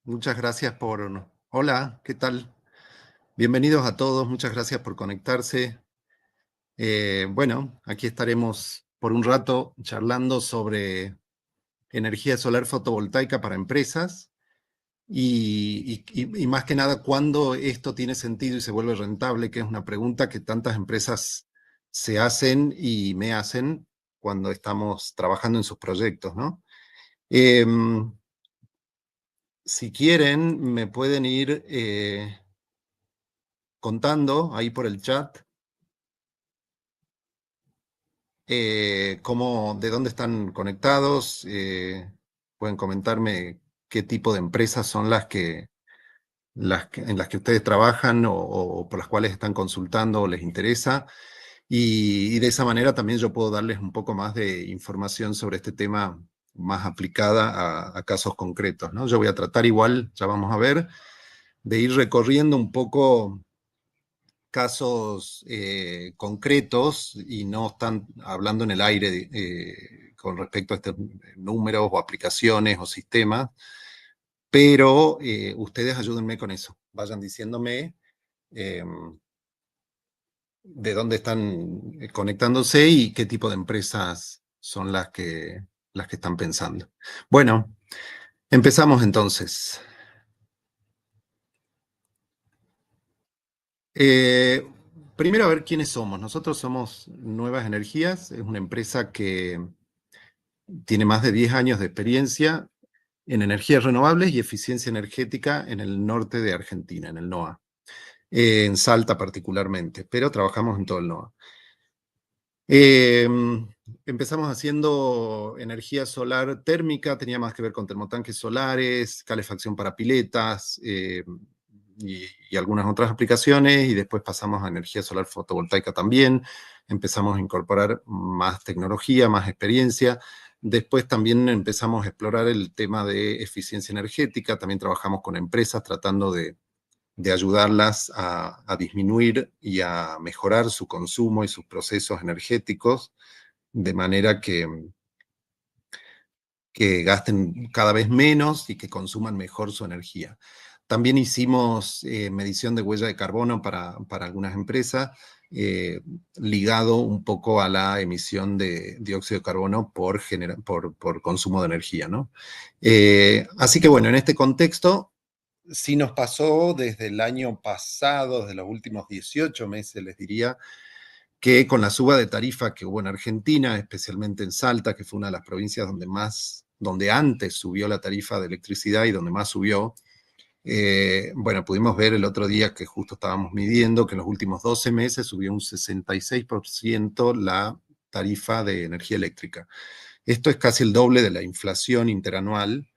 Muchas gracias por... Hola, ¿qué tal? Bienvenidos a todos, muchas gracias por conectarse. Bueno, aquí estaremos por un rato charlando sobre energía solar fotovoltaica para empresas y más que nada cuándo esto tiene sentido y se vuelve rentable, que es una pregunta que tantas empresas se hacen y me hacen cuando estamos trabajando en sus proyectos, ¿no? Si quieren, me pueden ir contando ahí por el chat de dónde están conectados. Pueden comentarme qué tipo de empresas son en las que ustedes trabajan o por las cuales están consultando o les interesa. Y de esa manera también yo puedo darles un poco más de información sobre este tema más aplicada a casos concretos, ¿no? Yo voy a tratar igual, ya vamos a ver, de ir recorriendo un poco casos concretos y no están hablando en el aire con respecto a estos números o aplicaciones o sistemas, pero ustedes ayúdenme con eso. Vayan diciéndome eh, de dónde están conectándose y qué tipo de empresas son las que están pensando. Bueno, empezamos entonces. Eh, Primero a ver quiénes somos. Nosotros somos Nuevas Energías, es una empresa que tiene más de 10 años de experiencia en energías renovables y eficiencia energética en el norte de Argentina, en el NOA, en Salta particularmente, pero trabajamos en todo el NOA. Eh, Empezamos haciendo energía solar térmica, tenía más que ver con termotanques solares, calefacción para piletas y algunas otras aplicaciones, y después pasamos a energía solar fotovoltaica también, empezamos a incorporar más tecnología, más experiencia. Después también empezamos a explorar el tema de eficiencia energética, también trabajamos con empresas tratando de ayudarlas a disminuir y a mejorar su consumo y sus procesos energéticos, de manera que gasten cada vez menos y que consuman mejor su energía. También hicimos medición de huella de carbono para algunas empresas, ligado un poco a la emisión de dióxido de carbono por consumo de energía, ¿no? Así que bueno, en este contexto sí nos pasó desde el año pasado, desde los últimos 18 meses, les diría, que con la suba de tarifa que hubo en Argentina, especialmente en Salta, que fue una de las provincias donde antes subió la tarifa de electricidad y donde más subió, bueno, pudimos ver el otro día que justo estábamos midiendo que en los últimos 12 meses subió un 66% la tarifa de energía eléctrica. Esto es casi el doble de la inflación interanual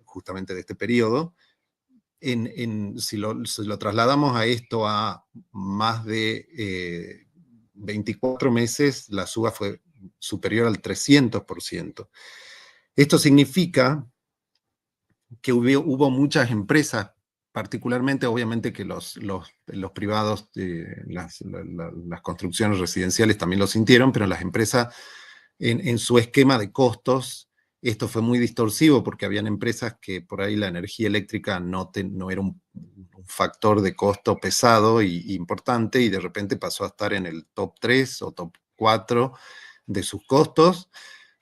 justamente de este periodo. Si lo trasladamos a esto a más de 24 meses, la suba fue superior al 300%. Esto significa que hubo muchas empresas, particularmente, obviamente que los privados, las construcciones residenciales también lo sintieron, pero las empresas en su esquema de costos, esto fue muy distorsivo porque habían empresas que por ahí la energía eléctrica no era un factor de costo pesado y importante, y de repente pasó a estar en el top 3 o top 4 de sus costos,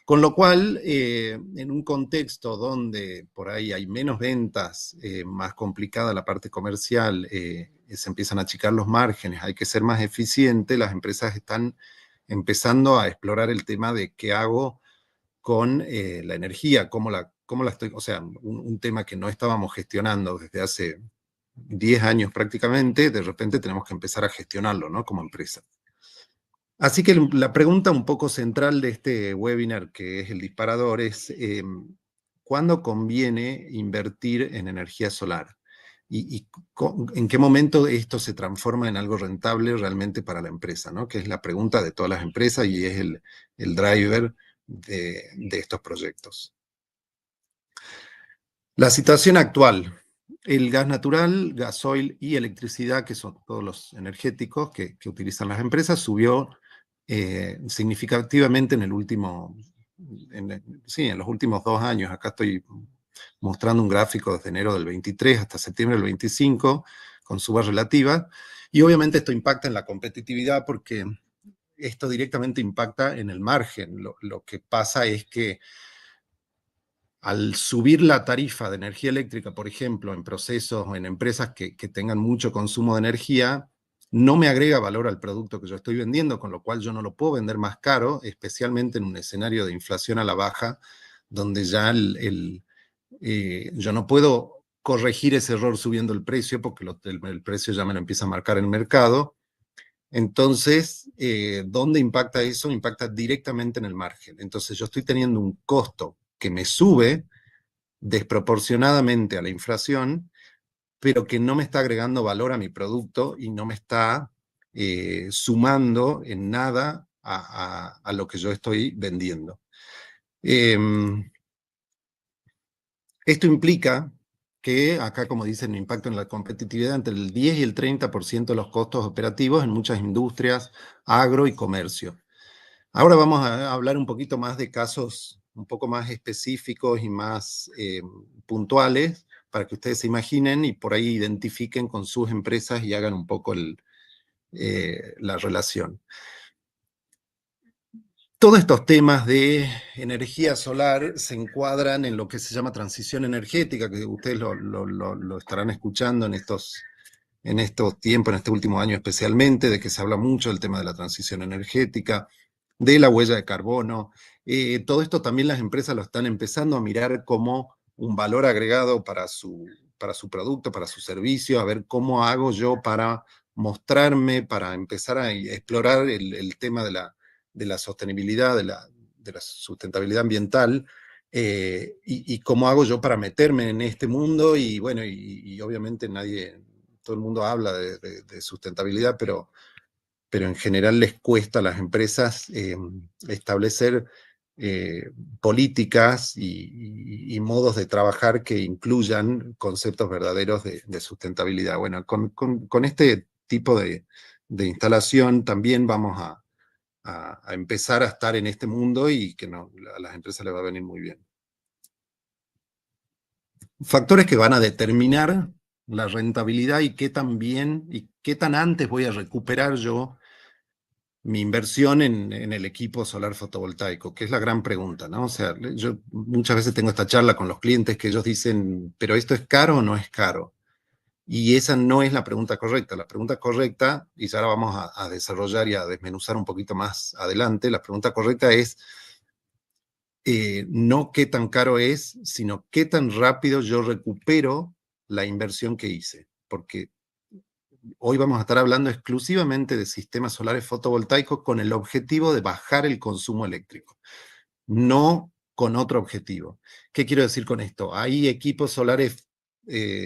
con lo cual, en un contexto donde por ahí hay menos ventas, más complicada la parte comercial, se empiezan a achicar los márgenes, hay que ser más eficiente, las empresas están empezando a explorar el tema de qué hago con la energía, cómo la estoy, o sea, un tema que no estábamos gestionando desde hace 10 años prácticamente, de repente tenemos que empezar a gestionarlo, ¿no? Como empresa. Así que la pregunta un poco central de este webinar, que es el disparador, es ¿cuándo conviene invertir en energía solar? ¿Y en qué momento esto se transforma en algo rentable realmente para la empresa, ¿no? Que es la pregunta de todas las empresas y es el driver de estos proyectos. La situación actual. El gas natural, gasoil y electricidad, que son todos los energéticos que utilizan las empresas, subió significativamente sí, en los últimos 2 años. Acá estoy mostrando un gráfico desde enero del 23 hasta septiembre del 25, con subas relativas, y obviamente esto impacta en la competitividad porque esto directamente impacta en el margen. Lo que pasa es que al subir la tarifa de energía eléctrica, por ejemplo, en procesos o en empresas que tengan mucho consumo de energía, no me agrega valor al producto que yo estoy vendiendo, con lo cual yo no lo puedo vender más caro, especialmente en un escenario de inflación a la baja, donde ya yo no puedo corregir ese error subiendo el precio, porque el precio ya me lo empieza a marcar el mercado. Entonces, ¿dónde impacta eso? Impacta directamente en el margen. Entonces, yo estoy teniendo un costo que me sube desproporcionadamente a la inflación, pero que no me está agregando valor a mi producto y no me está sumando en nada a lo que yo estoy vendiendo. Esto implica que acá, como dicen, impacto en la competitividad entre el 10 y el 30% de los costos operativos en muchas industrias, agro y comercio. Ahora vamos a hablar un poquito más de casos un poco más específicos y más puntuales para que ustedes se imaginen y por ahí identifiquen con sus empresas y hagan un poco la relación. Todos estos temas de energía solar se encuadran en lo que se llama transición energética, que ustedes lo estarán escuchando en estos tiempos, en este último año especialmente, de que se habla mucho del tema de la transición energética, de la huella de carbono. Todo esto también las empresas lo están empezando a mirar como un valor agregado para su producto, para su servicio, a ver cómo hago yo para mostrarme, para empezar a explorar el tema de la sostenibilidad, de la sustentabilidad ambiental, y cómo hago yo para meterme en este mundo. Y bueno, y obviamente todo el mundo habla de sustentabilidad, pero en general les cuesta a las empresas establecer políticas y modos de trabajar que incluyan conceptos verdaderos de sustentabilidad. Bueno, con este tipo de instalación también vamos a empezar a estar en este mundo y que a las empresas les va a venir muy bien. Factores que van a determinar la rentabilidad y qué tan bien y qué tan antes voy a recuperar yo mi inversión en el equipo solar fotovoltaico, que es la gran pregunta, ¿no? O sea, yo muchas veces tengo esta charla con los clientes que ellos dicen, ¿pero esto es caro o no es caro? Y esa no es la pregunta correcta. La pregunta correcta, y ya ahora vamos a desarrollar y a desmenuzar un poquito más adelante, la pregunta correcta es no qué tan caro es, sino qué tan rápido yo recupero la inversión que hice. Porque hoy vamos a estar hablando exclusivamente de sistemas solares fotovoltaicos con el objetivo de bajar el consumo eléctrico, no con otro objetivo. ¿Qué quiero decir con esto? Hay equipos solares,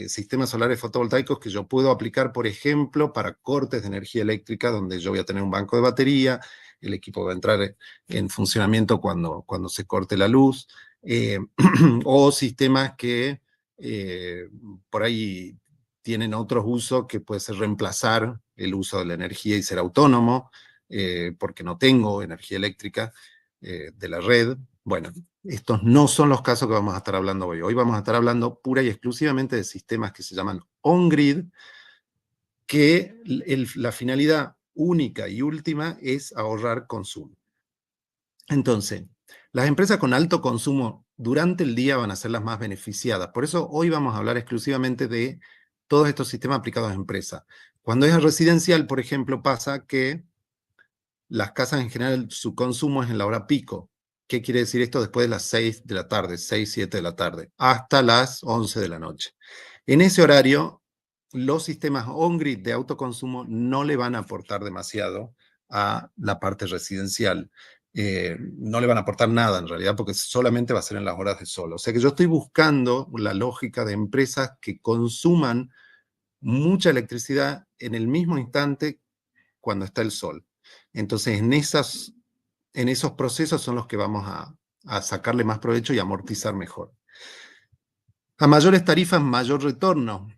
sistemas solares fotovoltaicos que yo puedo aplicar, por ejemplo, para cortes de energía eléctrica, donde yo voy a tener un banco de batería, el equipo va a entrar en funcionamiento cuando se corte la luz, o sistemas que por ahí tienen otros usos que puede ser reemplazar el uso de la energía y ser autónomo, porque no tengo energía eléctrica de la red. Bueno, estos no son los casos que vamos a estar hablando hoy. Hoy vamos a estar hablando pura y exclusivamente de sistemas que se llaman on-grid, que la finalidad única y última es ahorrar consumo. Entonces, las empresas con alto consumo durante el día van a ser las más beneficiadas. Por eso hoy vamos a hablar exclusivamente de todos estos sistemas aplicados a empresas. Cuando es residencial, por ejemplo, pasa que las casas en general, su consumo es en la hora pico. ¿Qué quiere decir esto? Después de las 6 de la tarde, 6, 7 de la tarde, hasta las 11 de la noche. En ese horario, los sistemas on-grid de autoconsumo no le van a aportar demasiado a la parte residencial. No le van a aportar nada en realidad, porque solamente va a ser en las horas de sol. O sea que yo estoy buscando la lógica de empresas que consuman mucha electricidad en el mismo instante cuando está el sol. Entonces, en esos procesos son los que vamos a sacarle más provecho y amortizar mejor. A mayores tarifas, mayor retorno.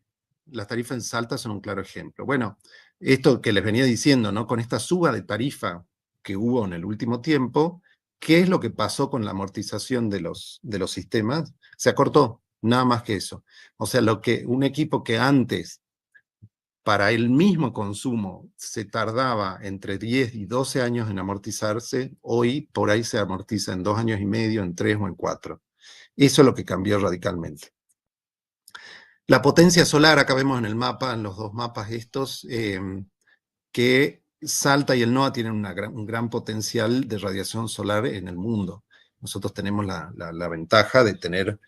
Las tarifas en Salta son un claro ejemplo. Bueno, esto que les venía diciendo, ¿no? Con esta suba de tarifa que hubo en el último tiempo, ¿qué es lo que pasó con la amortización de los sistemas? Se acortó. nada más que eso. O sea, un equipo que antes, para el mismo consumo, se tardaba entre 10 y 12 años en amortizarse, hoy por ahí se amortiza en 2 años y medio, en 3 o en 4. Eso es lo que cambió radicalmente. La potencia solar, acá vemos en el mapa, en los dos mapas estos, que Salta y el NOAA tienen un gran potencial de radiación solar en el mundo. Nosotros tenemos la ventaja de tener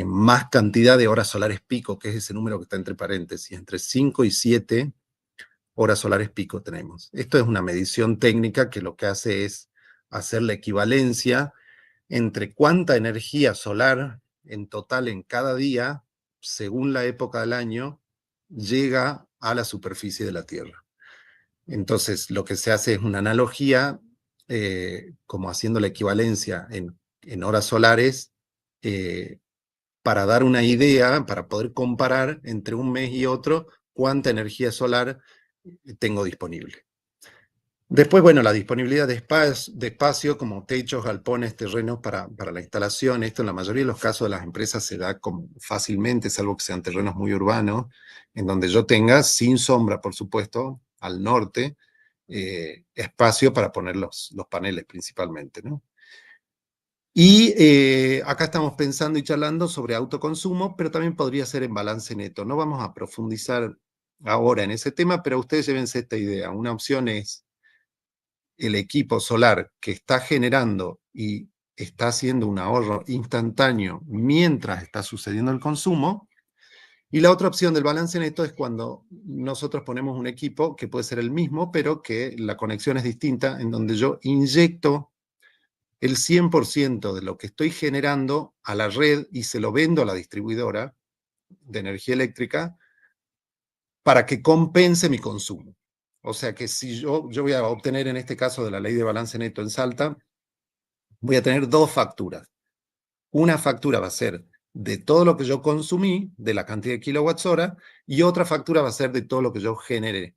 más cantidad de horas solares pico, que es ese número que está entre paréntesis, entre 5 y 7 horas solares pico tenemos. Esto es una medición técnica que lo que hace es hacer la equivalencia entre cuánta energía solar en total en cada día, según la época del año, llega a la superficie de la Tierra. Entonces, lo que se hace es una analogía, como haciendo la equivalencia en horas solares, para dar una idea, para poder comparar entre un mes y otro, cuánta energía solar tengo disponible. Después, bueno, la disponibilidad de espacio como techos, galpones, terrenos para la instalación. Esto en la mayoría de los casos de las empresas se da fácilmente, salvo que sean terrenos muy urbanos, en donde yo tenga, sin sombra, por supuesto, al norte, espacio para poner los paneles principalmente, ¿no? Y acá estamos pensando y charlando sobre autoconsumo, pero también podría ser en balance neto. No vamos a profundizar ahora en ese tema, pero ustedes llévense esta idea. Una opción es el equipo solar que está generando y está haciendo un ahorro instantáneo mientras está sucediendo el consumo. Y la otra opción del balance neto es cuando nosotros ponemos un equipo que puede ser el mismo, pero que la conexión es distinta, en donde yo inyecto el 100% de lo que estoy generando a la red y se lo vendo a la distribuidora de energía eléctrica para que compense mi consumo. O sea que si yo voy a obtener en este caso de la ley de balance neto en Salta, voy a tener dos facturas. Una factura va a ser de todo lo que yo consumí, de la cantidad de kilowatts hora, y otra factura va a ser de todo lo que yo generé.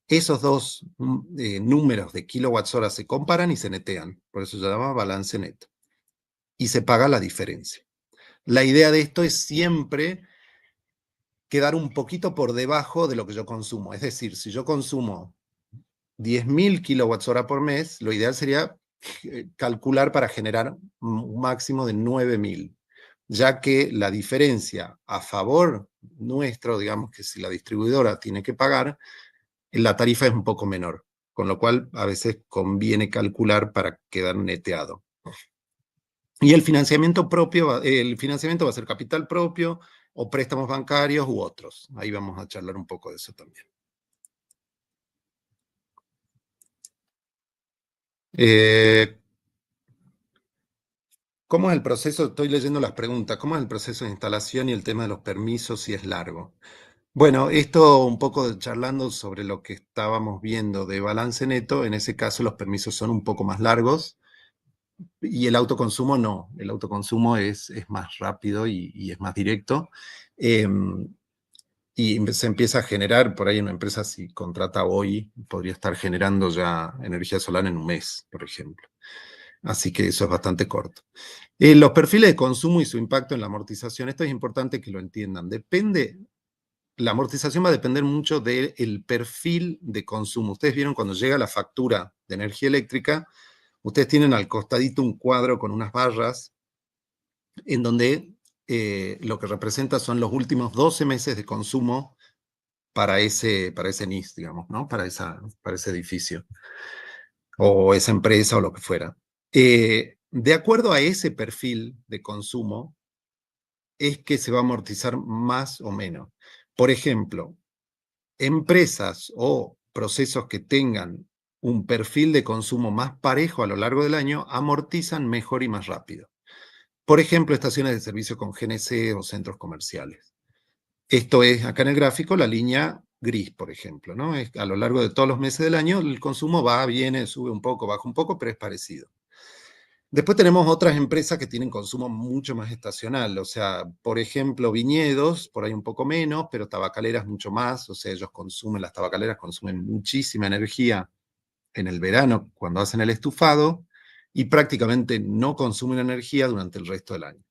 Esos dos números de kilowatts hora se comparan y se netean, por eso se llama balance neto. Y se paga la diferencia. La idea de esto es siempre quedar un poquito por debajo de lo que yo consumo. Es decir, si yo consumo 10.000 kilowatts hora por mes, lo ideal sería calcular para generar un máximo de 9.000, ya que la diferencia a favor nuestro, digamos que si la distribuidora tiene que pagar, la tarifa es un poco menor, con lo cual a veces conviene calcular para quedar neteado. Y el financiamiento va a ser capital propio o préstamos bancarios u otros. Ahí vamos a charlar un poco de eso también. ¿Cómo es el proceso? Estoy leyendo las preguntas. ¿Cómo es el proceso de instalación y el tema de los permisos si es largo? Bueno, esto un poco charlando sobre lo que estábamos viendo de balance neto. En ese caso los permisos son un poco más largos y el autoconsumo no. El autoconsumo es más rápido y es más directo. Y se empieza a generar, por ahí una empresa si contrata hoy, podría estar generando ya energía solar en un mes, por ejemplo. Así que eso es bastante corto. Los perfiles de consumo y su impacto en la amortización, esto es importante que lo entiendan. La amortización va a depender mucho del perfil de consumo. Ustedes vieron cuando llega la factura de energía eléctrica, ustedes tienen al costadito un cuadro con unas barras en donde lo que representa son los últimos 12 meses de consumo para ese NIS, digamos, ¿no? Para ese edificio o esa empresa o lo que fuera. De acuerdo a ese perfil de consumo, es que se va a amortizar más o menos. Por ejemplo, empresas o procesos que tengan un perfil de consumo más parejo a lo largo del año amortizan mejor y más rápido. Por ejemplo, estaciones de servicio con GNC o centros comerciales. Esto es, acá en el gráfico, la línea gris, por ejemplo, ¿no? Es, a lo largo de todos los meses del año, el consumo va, viene, sube un poco, baja un poco, pero es parecido. Después tenemos otras empresas que tienen consumo mucho más estacional, o sea, por ejemplo, viñedos, por ahí un poco menos, pero tabacaleras mucho más, o sea, las tabacaleras consumen muchísima energía en el verano cuando hacen el estufado y prácticamente no consumen energía durante el resto del año.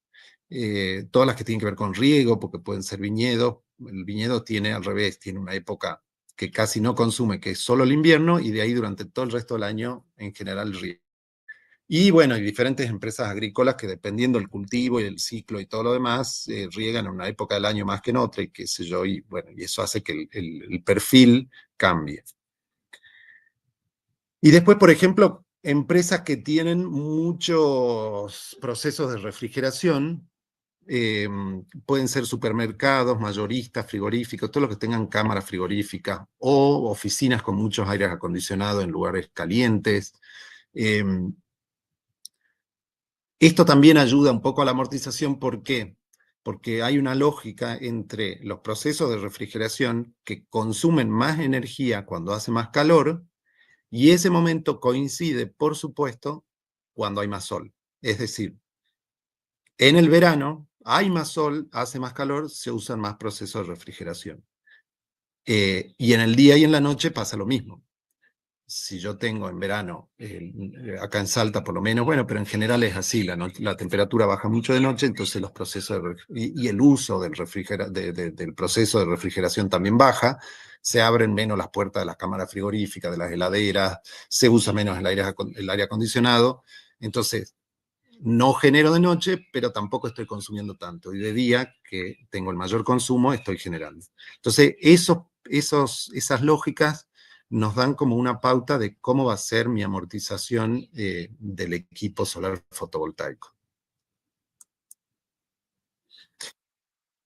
todas las que tienen que ver con riego, porque pueden ser viñedos. El viñedo tiene al revés, tiene una época que casi no consume, que es solo el invierno, y de ahí durante todo el resto del año, en general, riego. Y bueno, hay diferentes empresas agrícolas que dependiendo del cultivo y el ciclo y todo lo demás, riegan en una época del año más que en otra, y qué sé yo, y bueno, y eso hace que el perfil cambie. Y después, por ejemplo, empresas que tienen muchos procesos de refrigeración, pueden ser supermercados, mayoristas, frigoríficos, todo lo que tengan cámara frigorífica, o oficinas con muchos aires acondicionados en lugares calientes. Esto también ayuda un poco a la amortización. ¿Por qué? Porque hay una lógica entre los procesos de refrigeración que consumen más energía cuando hace más calor, y ese momento coincide, por supuesto, cuando hay más sol. Es decir, en el verano hay más sol, hace más calor, se usan más procesos de refrigeración. Y en el día y en la noche pasa lo mismo. Si yo tengo en verano, acá en Salta por lo menos, bueno, pero en general es así, la temperatura baja mucho de noche, entonces los procesos y el uso del proceso de refrigeración también baja, se abren menos las puertas de las cámaras frigoríficas, de las heladeras, se usa menos el aire acondicionado, entonces no genero de noche, pero tampoco estoy consumiendo tanto, y de día, que tengo el mayor consumo, estoy generando. Entonces, esas lógicas nos dan como una pauta de cómo va a ser mi amortización del equipo solar fotovoltaico.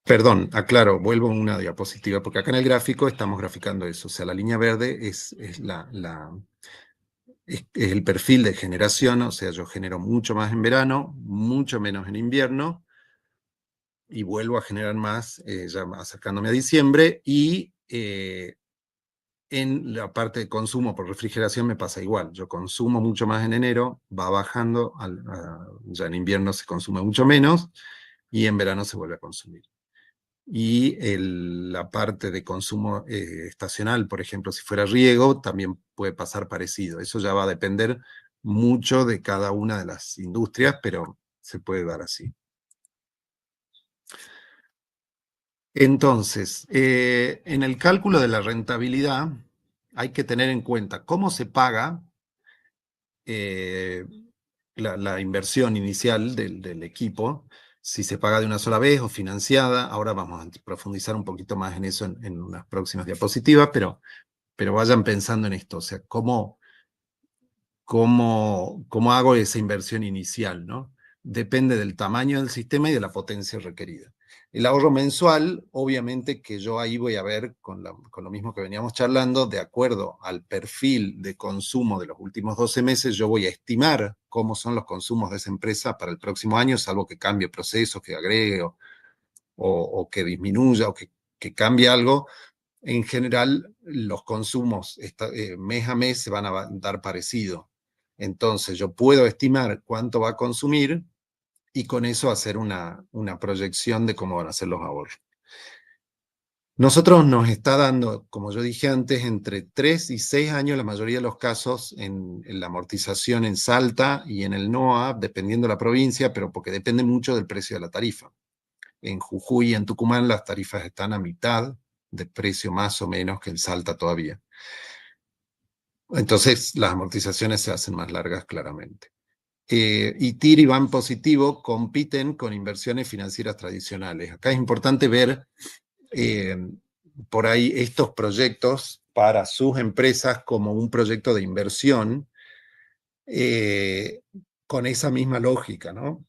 Perdón, aclaro, vuelvo a una diapositiva, porque acá en el gráfico estamos graficando eso. O sea, la línea verde es el perfil de generación, o sea, yo genero mucho más en verano, mucho menos en invierno, y vuelvo a generar más ya acercándome a diciembre, y en la parte de consumo por refrigeración me pasa igual. Yo consumo mucho más en enero, va bajando, ya en invierno se consume mucho menos, y en verano se vuelve a consumir. Y la parte de consumo estacional, por ejemplo, si fuera riego, también puede pasar parecido. Eso ya va a depender mucho de cada una de las industrias, pero se puede dar así. Entonces, en el cálculo de la rentabilidad hay que tener en cuenta cómo se paga la inversión inicial del equipo, si se paga de una sola vez o financiada. Ahora vamos a profundizar un poquito más en eso en unas próximas diapositivas, pero vayan pensando en esto, o sea, cómo hago esa inversión inicial, ¿no? Depende del tamaño del sistema y de la potencia requerida. El ahorro mensual, obviamente que yo ahí voy a ver, con lo mismo que veníamos charlando, de acuerdo al perfil de consumo de los últimos 12 meses, yo voy a estimar cómo son los consumos de esa empresa para el próximo año, salvo que cambie procesos, que agregue o que disminuya o que cambie algo. En general, los consumos mes a mes se van a dar parecido. Entonces, yo puedo estimar cuánto va a consumir y con eso hacer una proyección de cómo van a ser los ahorros. Nosotros nos está dando, como yo dije antes, entre 3 y 6 años la mayoría de los casos en la amortización en Salta y en el NOA, dependiendo de la provincia, pero porque depende mucho del precio de la tarifa. En Jujuy y en Tucumán las tarifas están a mitad de precio más o menos que en Salta todavía. Entonces las amortizaciones se hacen más largas claramente. Y TIR y BAN positivo compiten con inversiones financieras tradicionales. Acá es importante ver por ahí estos proyectos para sus empresas como un proyecto de inversión con esa misma lógica, ¿no?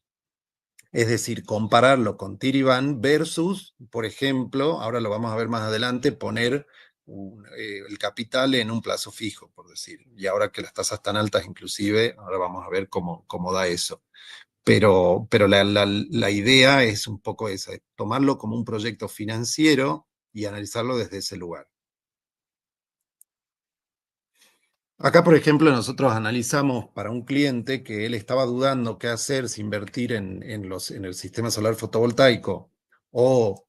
Es decir, compararlo con TIR y BAN versus, por ejemplo, ahora lo vamos a ver más adelante, poner el capital en un plazo fijo, por decir. Y ahora que las tasas están altas, inclusive, ahora vamos a ver cómo da eso. Pero la idea es un poco esa, tomarlo como un proyecto financiero y analizarlo desde ese lugar. Acá, por ejemplo, nosotros analizamos para un cliente que él estaba dudando qué hacer, si invertir en el sistema solar fotovoltaico o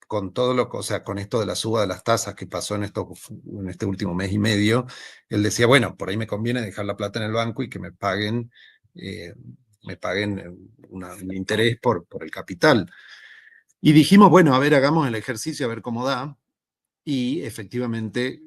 con todo o sea, con esto de la suba de las tasas que pasó en este último mes y medio. Él decía, bueno, por ahí me conviene dejar la plata en el banco y que me paguen me paguen un interés por el capital. Y dijimos, bueno, a ver, hagamos el ejercicio, a ver cómo da. Y efectivamente,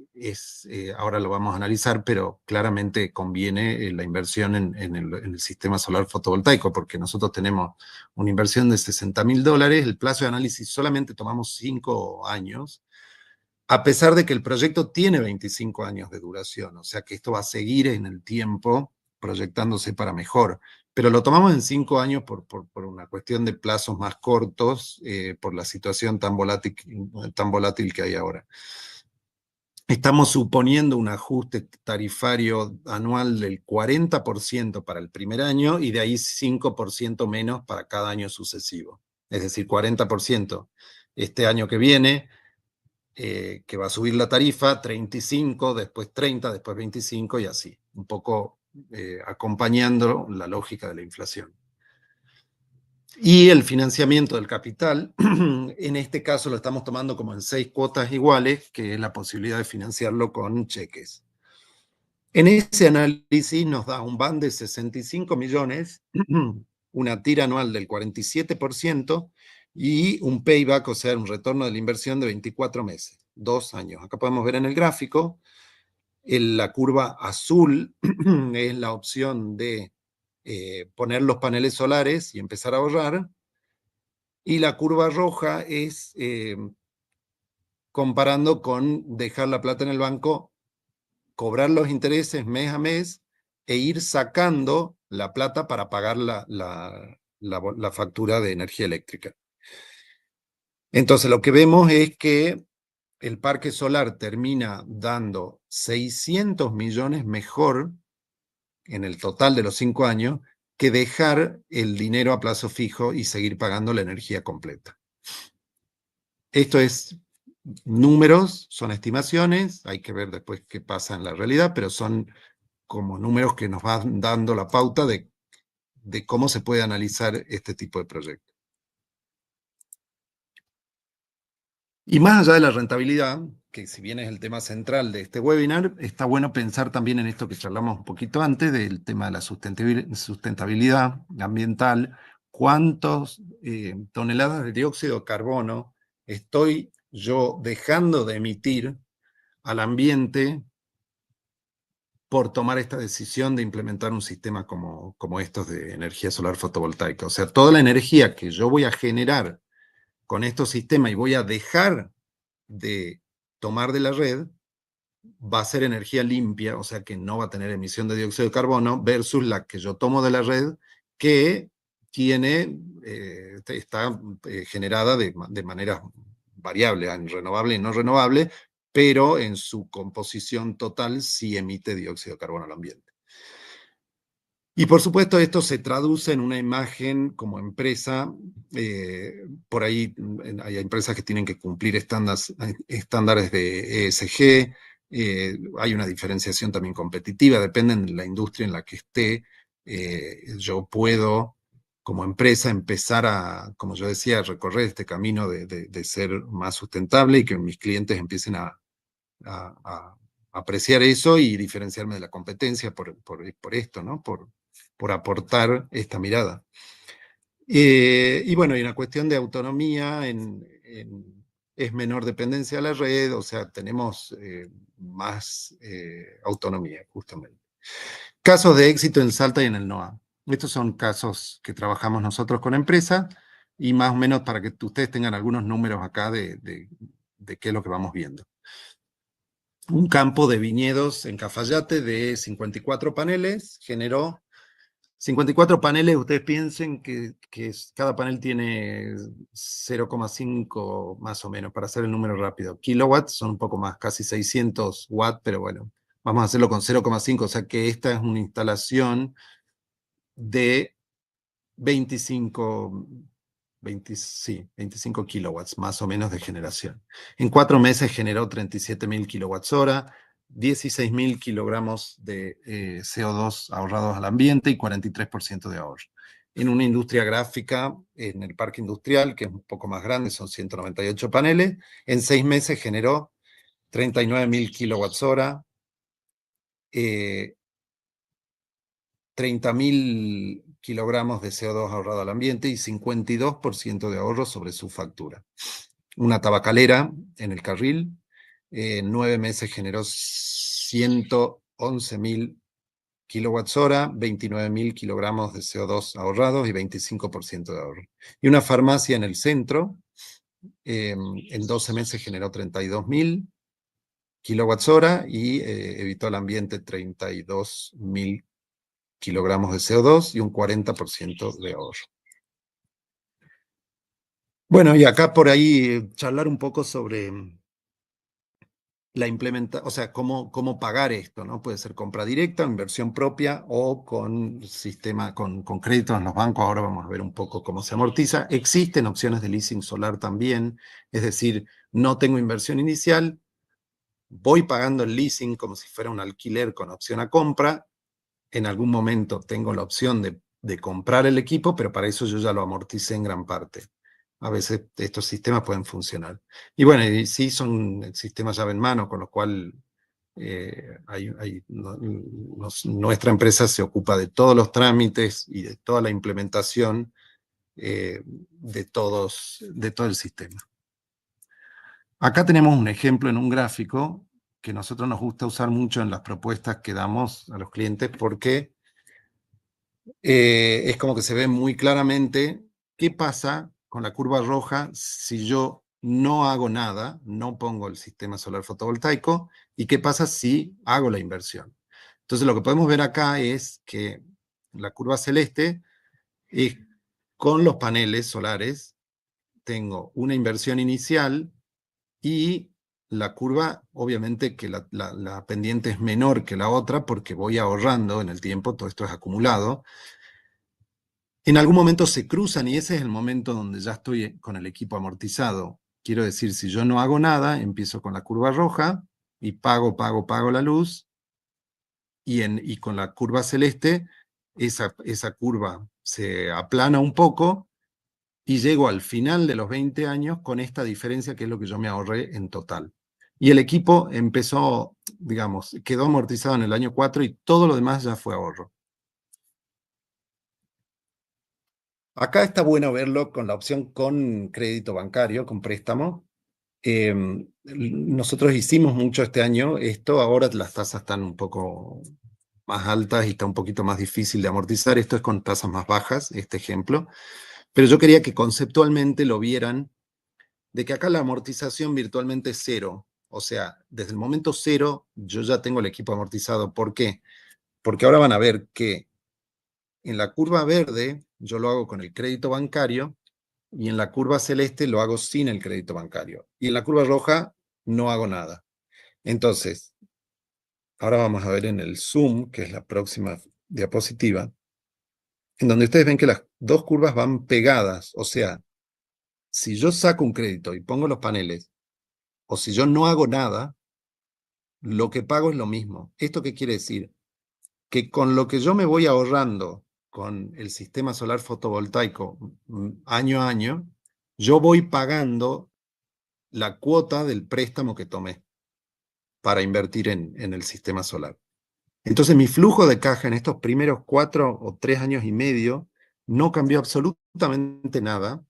ahora lo vamos a analizar, pero claramente conviene la inversión en el sistema solar fotovoltaico, porque nosotros tenemos una inversión de $60.000, el plazo de análisis solamente tomamos 5 años, a pesar de que el proyecto tiene 25 años de duración, o sea que esto va a seguir en el tiempo proyectándose para mejor. Pero lo tomamos en 5 años por una cuestión de plazos más cortos, por la situación tan volátil que hay ahora. Estamos suponiendo un ajuste tarifario anual del 40% para el primer año y de ahí 5% menos para cada año sucesivo. Es decir, 40% este año que viene, que va a subir la tarifa, 35, después 30, después 25 y así, un poco acompañando la lógica de la inflación. Y el financiamiento del capital, en este caso lo estamos tomando como en 6 cuotas iguales, que es la posibilidad de financiarlo con cheques. En ese análisis nos da un BAN de 65 millones, una tira anual del 47% y un payback, o sea, un retorno de la inversión de 24 meses, 2 años. Acá podemos ver en el gráfico, la curva azul es la opción de poner los paneles solares y empezar a ahorrar, y la curva roja es comparando con dejar la plata en el banco, cobrar los intereses mes a mes e ir sacando la plata para pagar la factura de energía eléctrica. Entonces lo que vemos es que el parque solar termina dando 600 millones mejor en el total de los 5 años que dejar el dinero a plazo fijo y seguir pagando la energía completa. Esto es números, son estimaciones, hay que ver después qué pasa en la realidad, pero son como números que nos van dando la pauta de cómo se puede analizar este tipo de proyectos. Y más allá de la rentabilidad, que si bien es el tema central de este webinar, está bueno pensar también en esto que charlamos un poquito antes, del tema de la sustentabilidad ambiental. ¿Cuántas toneladas de dióxido de carbono estoy yo dejando de emitir al ambiente por tomar esta decisión de implementar un sistema como estos de energía solar fotovoltaica? O sea, toda la energía que yo voy a generar con estos sistemas y voy a dejar de tomar de la red, va a ser energía limpia, o sea que no va a tener emisión de dióxido de carbono, versus la que yo tomo de la red, que está generada de manera variable, en renovable y no renovable, pero en su composición total sí emite dióxido de carbono al ambiente. Y por supuesto esto se traduce en una imagen como empresa. Por ahí hay empresas que tienen que cumplir estándares de ESG, hay una diferenciación también competitiva, depende de la industria en la que esté. Yo puedo como empresa empezar a, como yo decía, recorrer este camino de ser más sustentable y que mis clientes empiecen a apreciar eso y diferenciarme de la competencia por esto, ¿no? Por aportar esta mirada. Y bueno, y una cuestión de autonomía, es menor dependencia de la red, o sea, tenemos más autonomía, justamente. Casos de éxito en Salta y en el NOA. Estos son casos que trabajamos nosotros con empresas y más o menos para que ustedes tengan algunos números acá de qué es lo que vamos viendo. Un campo de viñedos en Cafayate de 54 paneles, generó 54 paneles. Ustedes piensen que cada panel tiene 0,5 más o menos, para hacer el número rápido. Kilowatts son un poco más, casi 600 watts, pero bueno, vamos a hacerlo con 0,5, o sea que esta es una instalación de 25 kilowatts más o menos de generación. En 4 meses generó 37.000 kilowatts hora, 16.000 kilogramos de CO2 ahorrados al ambiente y 43% de ahorro. En una industria gráfica, en el parque industrial, que es un poco más grande, son 198 paneles, en 6 meses generó 39.000 kilowatts hora, 30.000 kilogramos de CO2 ahorrado al ambiente y 52% de ahorro sobre su factura. Una tabacalera en el carril, en 9 meses generó 111.000 kWh, 29.000 kilogramos de CO2 ahorrados y 25% de ahorro. Y una farmacia en el centro, en 12 meses generó 32.000 kWh y evitó al ambiente 32.000 kilogramos de CO2 y un 40% de ahorro. Bueno, y acá por ahí charlar un poco sobre la implementación, o sea, cómo pagar esto, ¿no? Puede ser compra directa, inversión propia o con sistema, con créditos en los bancos. Ahora vamos a ver un poco cómo se amortiza. Existen opciones de leasing solar también, es decir, no tengo inversión inicial, voy pagando el leasing como si fuera un alquiler con opción a compra. En algún momento tengo la opción de comprar el equipo, pero para eso yo ya lo amorticé en gran parte. A veces estos sistemas pueden funcionar. Y bueno, y sí son sistemas llave en mano, con lo cual nuestra empresa se ocupa de todos los trámites y de toda la implementación de todo el sistema. Acá tenemos un ejemplo en un gráfico que a nosotros nos gusta usar mucho en las propuestas que damos a los clientes porque es como que se ve muy claramente qué pasa con la curva roja si yo no hago nada, no pongo el sistema solar fotovoltaico, y qué pasa si hago la inversión. Entonces lo que podemos ver acá es que la curva celeste es con los paneles solares, tengo una inversión inicial y la curva, obviamente que la pendiente es menor que la otra porque voy ahorrando en el tiempo, todo esto es acumulado. En algún momento se cruzan y ese es el momento donde ya estoy con el equipo amortizado. Quiero decir, si yo no hago nada, empiezo con la curva roja y pago la luz, y con la curva celeste, esa curva se aplana un poco y llego al final de los 20 años con esta diferencia que es lo que yo me ahorré en total. Y el equipo empezó, digamos, quedó amortizado en el año 4 y todo lo demás ya fue ahorro. Acá está bueno verlo con la opción con crédito bancario, con préstamo. Nosotros hicimos mucho este año esto, ahora las tasas están un poco más altas y está un poquito más difícil de amortizar. Esto es con tasas más bajas, este ejemplo. Pero yo quería que conceptualmente lo vieran, de que acá la amortización virtualmente es cero. O sea, desde el momento cero yo ya tengo el equipo amortizado. ¿Por qué? Porque ahora van a ver que en la curva verde yo lo hago con el crédito bancario y en la curva celeste lo hago sin el crédito bancario. Y en la curva roja no hago nada. Entonces, ahora vamos a ver en el zoom, que es la próxima diapositiva, en donde ustedes ven que las dos curvas van pegadas. O sea, si yo saco un crédito y pongo los paneles, o si yo no hago nada, lo que pago es lo mismo. ¿Esto qué quiere decir? Que con lo que yo me voy ahorrando con el sistema solar fotovoltaico año a año, yo voy pagando la cuota del préstamo que tomé para invertir en el sistema solar. Entonces mi flujo de caja en estos primeros 4 o 3 años y medio no cambió absolutamente nada,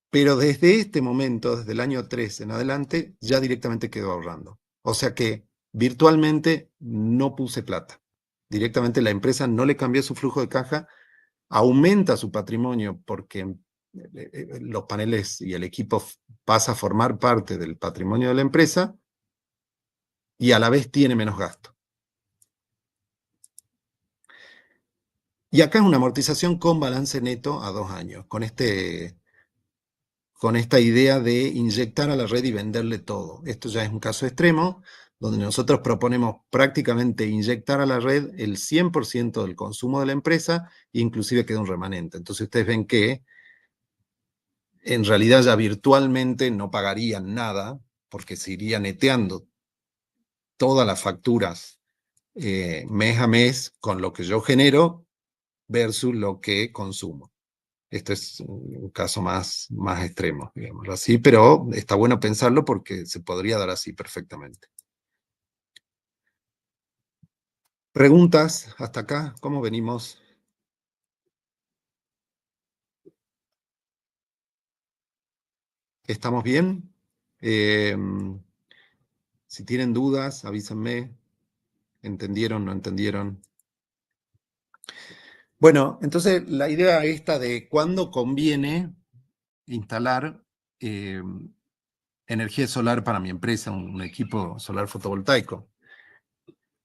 pero desde este momento, desde el año 3 en adelante, ya directamente quedo ahorrando. O sea que virtualmente no puse plata. Directamente la empresa no le cambió su flujo de caja, aumenta su patrimonio porque los paneles y el equipo pasa a formar parte del patrimonio de la empresa y a la vez tiene menos gasto. Y acá es una amortización con balance neto a 2 años, con esta idea de inyectar a la red y venderle todo. Esto ya es un caso extremo, donde nosotros proponemos prácticamente inyectar a la red el 100% del consumo de la empresa, e inclusive queda un remanente. Entonces ustedes ven que en realidad ya virtualmente no pagarían nada, porque se iría neteando todas las facturas mes a mes con lo que yo genero versus lo que consumo. Esto es un caso más extremo, digámoslo así, pero está bueno pensarlo porque se podría dar así perfectamente. ¿Preguntas hasta acá? ¿Cómo venimos? ¿Estamos bien? Si tienen dudas, avísenme. ¿Entendieron? ¿No entendieron? Bueno, entonces la idea esta de cuándo conviene instalar energía solar para mi empresa, un equipo solar fotovoltaico.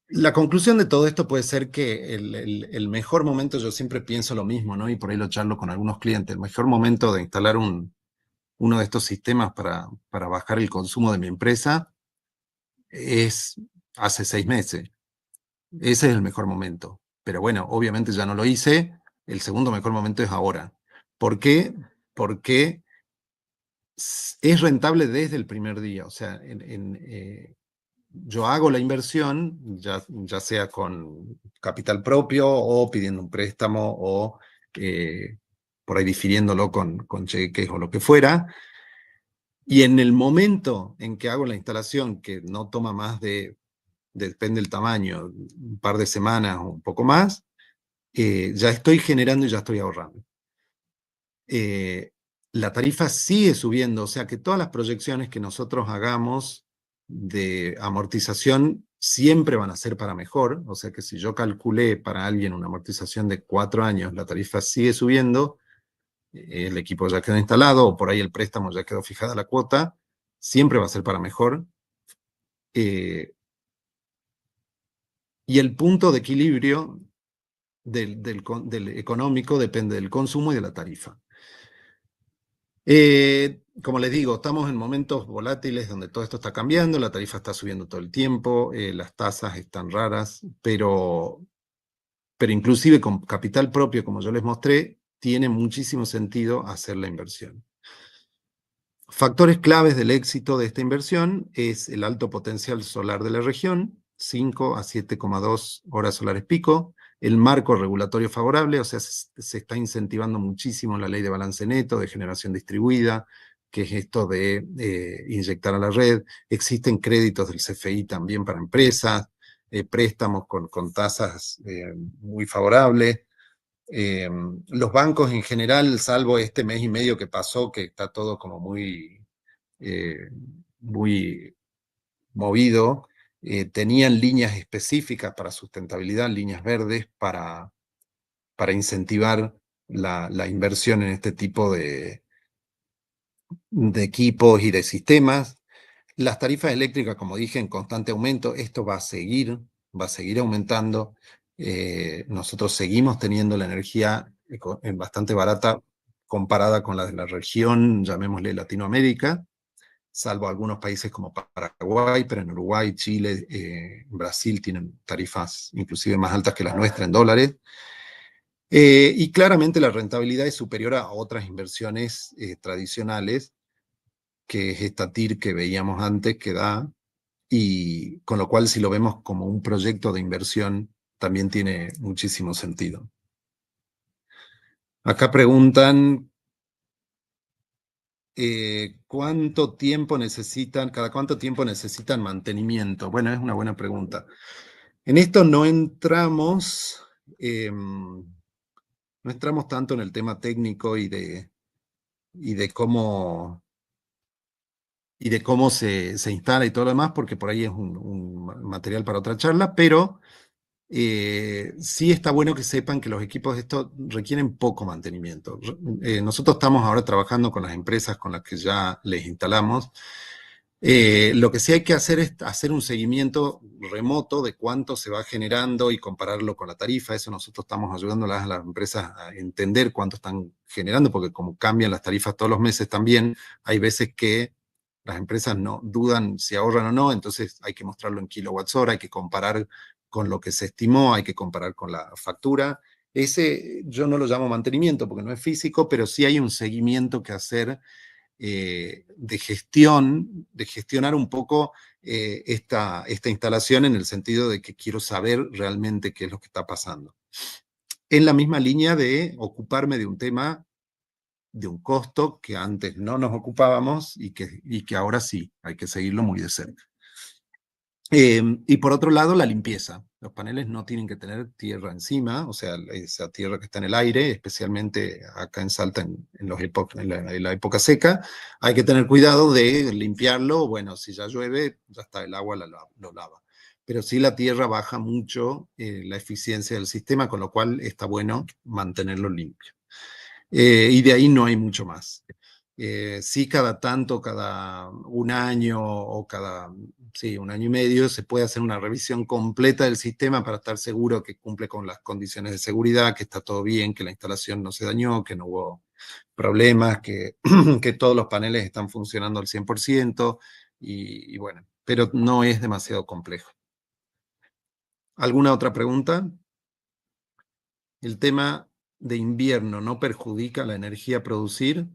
La conclusión de todo esto puede ser que el mejor momento, yo siempre pienso lo mismo, ¿no? Y por ahí lo charlo con algunos clientes, el mejor momento de instalar uno de estos sistemas para bajar el consumo de mi empresa es hace 6 meses. Ese es el mejor momento. Pero bueno, obviamente ya no lo hice. El segundo mejor momento es ahora. ¿Por qué? Porque es rentable desde el primer día. O sea, yo hago la inversión, ya sea con capital propio o pidiendo un préstamo o por ahí difiriéndolo con cheques o lo que fuera. Y en el momento en que hago la instalación, que no toma más depende del tamaño, un par de semanas o un poco más, ya estoy generando y ya estoy ahorrando. La tarifa sigue subiendo, o sea que todas las proyecciones que nosotros hagamos de amortización siempre van a ser para mejor, o sea que si yo calculé para alguien una amortización de 4 años, la tarifa sigue subiendo, el equipo ya quedó instalado o por ahí el préstamo ya quedó fijada la cuota, siempre va a ser para mejor. Y el punto de equilibrio del económico depende del consumo y de la tarifa. Como les digo, estamos en momentos volátiles donde todo esto está cambiando, la tarifa está subiendo todo el tiempo, las tasas están raras, pero inclusive con capital propio, como yo les mostré, tiene muchísimo sentido hacer la inversión. Factores claves del éxito de esta inversión es el alto potencial solar de la región, 5 a 7,2 horas solares pico, el marco regulatorio favorable, o sea, se está incentivando muchísimo la ley de balance neto, de generación distribuida, que es esto de inyectar a la red. Existen créditos del CFI también para empresas, préstamos con tasas muy favorables. Los bancos en general, salvo este mes y medio que pasó, que está todo como eh, muy movido, tenían líneas específicas para sustentabilidad, líneas verdes, para incentivar la inversión en este tipo de equipos y de sistemas. Las tarifas eléctricas, como dije, en constante aumento, esto va a seguir aumentando. Nosotros seguimos teniendo la energía bastante barata comparada con la de la región, llamémosle Latinoamérica, salvo algunos países como Paraguay, pero en Uruguay, Chile, Brasil tienen tarifas inclusive más altas que las nuestras en dólares. Y claramente la rentabilidad es superior a otras inversiones tradicionales, que es esta TIR que veíamos antes, que da, y con lo cual si lo vemos como un proyecto de inversión, también tiene muchísimo sentido. Acá preguntan ¿cuánto tiempo necesitan, cada cuánto tiempo necesitan mantenimiento? Bueno, es una buena pregunta. En esto no entramos, no entramos tanto en el tema técnico y de cómo se instala y todo lo demás, porque por ahí es un material para otra charla, pero sí está bueno que sepan que los equipos de estos requieren poco mantenimiento. Nosotros estamos ahora trabajando con las empresas con las que ya les instalamos. Lo que sí hay que hacer es hacer un seguimiento remoto de cuánto se va generando y compararlo con la tarifa. Eso nosotros estamos ayudando a las empresas a entender cuánto están generando, porque como cambian las tarifas todos los meses también, hay veces que las empresas no dudan si ahorran o no, entonces hay que mostrarlo en kilowatts hora, hay que comparar con lo que se estimó, hay que comparar con la factura. Ese yo no lo llamo mantenimiento porque no es físico, pero sí hay un seguimiento que hacer de gestión, de gestionar un poco esta instalación en el sentido de que quiero saber realmente qué es lo que está pasando. En la misma línea de ocuparme de un tema, de un costo que antes no nos ocupábamos y que ahora sí, hay que seguirlo muy de cerca. Y por otro lado, la limpieza. Los paneles no tienen que tener tierra encima, o sea, esa tierra que está en el aire, especialmente acá en Salta en la época seca. Hay que tener cuidado de limpiarlo. Bueno, si ya llueve, ya está, el agua lo lava. Pero sí la tierra baja mucho la eficiencia del sistema, con lo cual está bueno mantenerlo limpio. Y de ahí no hay mucho más. Sí, cada tanto, cada un año o cada, sí, un año y medio, se puede hacer una revisión completa del sistema para estar seguro que cumple con las condiciones de seguridad, que está todo bien, que la instalación no se dañó, que no hubo problemas, que, que todos los paneles están funcionando al 100%, y bueno, pero no es demasiado complejo. ¿Alguna otra pregunta? ¿El tema de invierno no perjudica la energía a producir?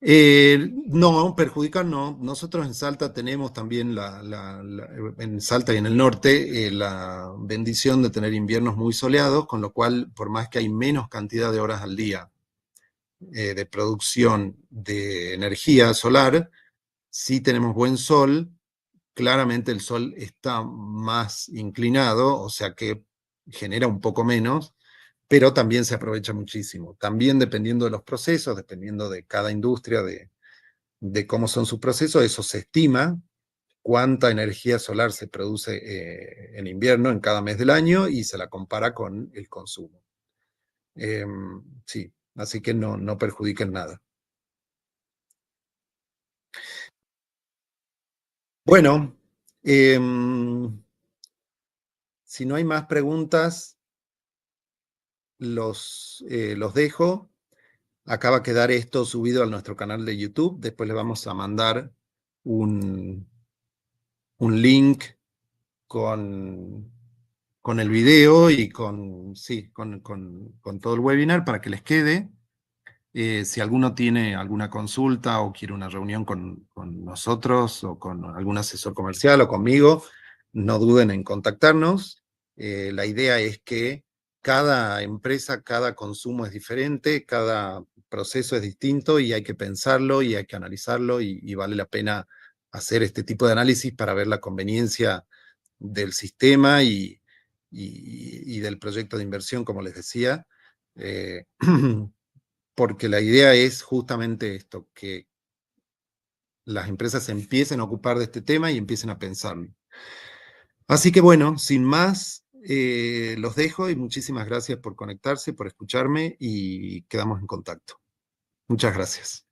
No, perjudicar no. Nosotros en Salta tenemos también en Salta y en el norte la bendición de tener inviernos muy soleados, con lo cual, por más que hay menos cantidad de horas al día de producción de energía solar, sí tenemos buen sol. Claramente el sol está más inclinado, o sea que genera un poco menos, pero también se aprovecha muchísimo. También dependiendo de los procesos, dependiendo de cada industria, de cómo son sus procesos, eso se estima cuánta energía solar se produce en invierno en cada mes del año y se la compara con el consumo. Sí, así que no perjudica en nada. Bueno, si no hay más preguntas, los dejo. Acaba de quedar esto subido a nuestro canal de YouTube. Después le vamos a mandar un link con, con el video y sí, con todo el webinar para que les quede. Si alguno tiene alguna consulta o quiere una reunión con nosotros o con algún asesor comercial o conmigo, no duden en contactarnos. La idea es que cada empresa, cada consumo es diferente, cada proceso es distinto y hay que pensarlo y hay que analizarlo y vale la pena hacer este tipo de análisis para ver la conveniencia del sistema y del proyecto de inversión, como les decía. Eh, porque la idea es justamente esto, que las empresas empiecen a ocupar de este tema y empiecen a pensarlo. Así que bueno, sin más, los dejo y muchísimas gracias por conectarse, por escucharme y quedamos en contacto. Muchas gracias.